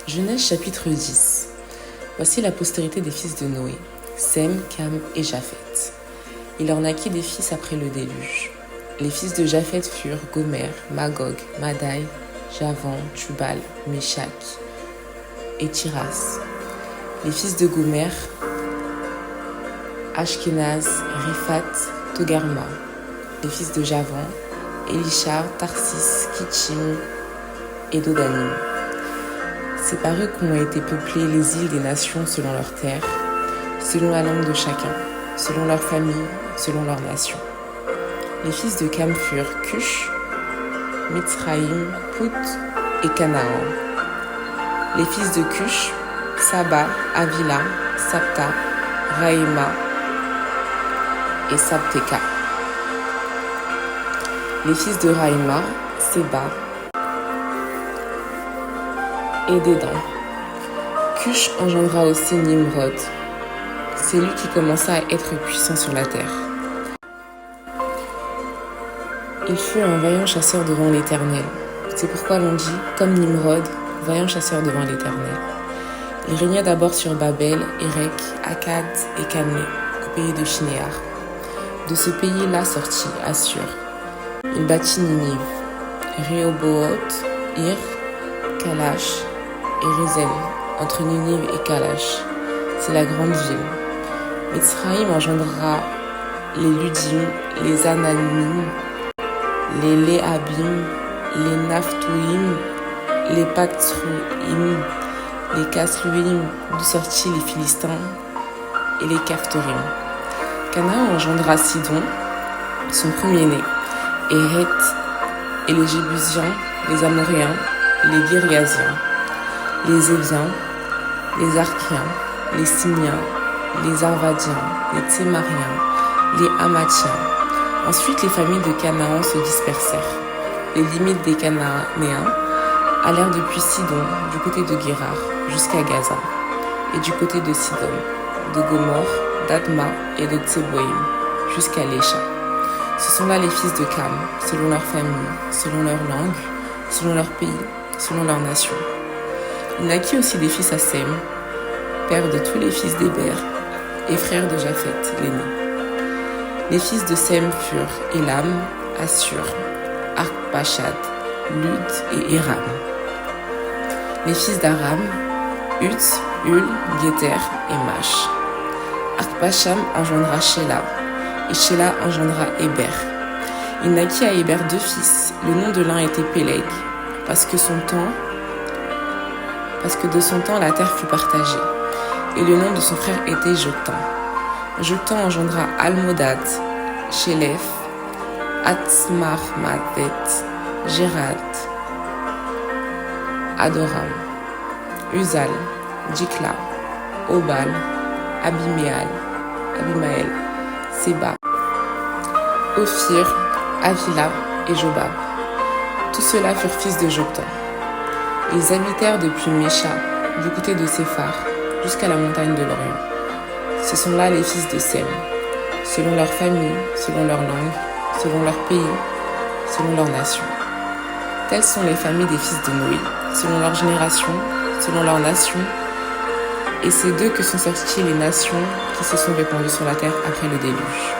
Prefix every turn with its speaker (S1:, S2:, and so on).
S1: Genèse chapitre 10. Voici la postérité des fils de Noé, Sem, Cam et Japheth. Il leur naquit des fils après le déluge. Les fils de Japheth furent Gomer, Magog, Madai, Javan, Tubal, Meshach et Tiras. Les fils de Gomer, Ashkenaz, Riphat, Togarma. Les fils de Javan, Elisha, Tarsis, Kitchim et Dodanim. C'est par eux qu'ont été peuplées les îles des nations selon leurs terres, selon la langue de chacun, selon leur famille, selon leur nation. Les fils de Cam furent Cush, Mitzraïm, Pout et Canaan. Les fils de Cush, Saba, Avila, Sapta, Raïma et Sabteka. Les fils de Raïma, Seba et Dédan. Cush engendra aussi Nimrod. C'est lui qui commença à être puissant sur la terre. Il fut un vaillant chasseur devant l'Éternel. C'est pourquoi l'on dit, comme Nimrod, vaillant chasseur devant l'Éternel. Il régna d'abord sur Babel, Érec, Akkad et Calné, au pays de Shinéar. De ce pays-là sortit Assur. Il bâtit Ninive, Rehoboth, Ir, Kalash et Rézen, entre Ninive et Kalash. C'est la grande ville. Mitzraïm engendra les Ludim, les Anamim, les Léhabim, les Naphtuim, les Paktruim, les Kasluim, d'où sortit les Philistins, et les Caphtorim. Canaan engendra Sidon, son premier-né, et Heth, et les Jébusiens, les Amoréens, les Girgaziens, les Éviens, les Archiens, les Simiens, les Arvadiens, les Tsémariens, les Hamathiens. Ensuite, les familles de Canaan se dispersèrent. Les limites des Cananéens allèrent depuis Sidon, du côté de Guérar, jusqu'à Gaza, et du côté de Sidon, de Gomorre, d'Adma et de Tseboïm, jusqu'à Lécha. Ce sont là les fils de Cam, selon leur famille, selon leur langue, selon leur pays, selon leur nation. Il naquit aussi des fils à Sem, père de tous les fils d'Héber, et frère de Japheth, l'aîné. Les fils de Sem furent Élam, Assur, Arpachad, Lud et Éram. Les fils d'Aram, Uts, Hul, Guéter et Mash. Arpacham engendra Shéla, et Shéla engendra Héber. Il naquit à Héber deux fils. Le nom de l'un était Péleg, parce que de son temps la terre fut partagée. Et le nom de son frère était Joktan. Joktan engendra Almodad, Shélef, Atzmarmavet, Gérad, Adoram, Uzal, Dikla, Obal, Abimaël, Seba, Ophir, Avila et Jobab. Tous ceux-là furent fils de Joktan. Ils habitèrent depuis Mécha, du côté de Séphar, jusqu'à la montagne de l'Orient. Ce sont là les fils de Sem, selon leur famille, selon leur langue, selon leur pays, selon leur nation. Telles sont les familles des fils de Noé, selon leur génération, selon leur nation, et c'est d'eux que sont sorties les nations qui se sont répandues sur la terre après le déluge.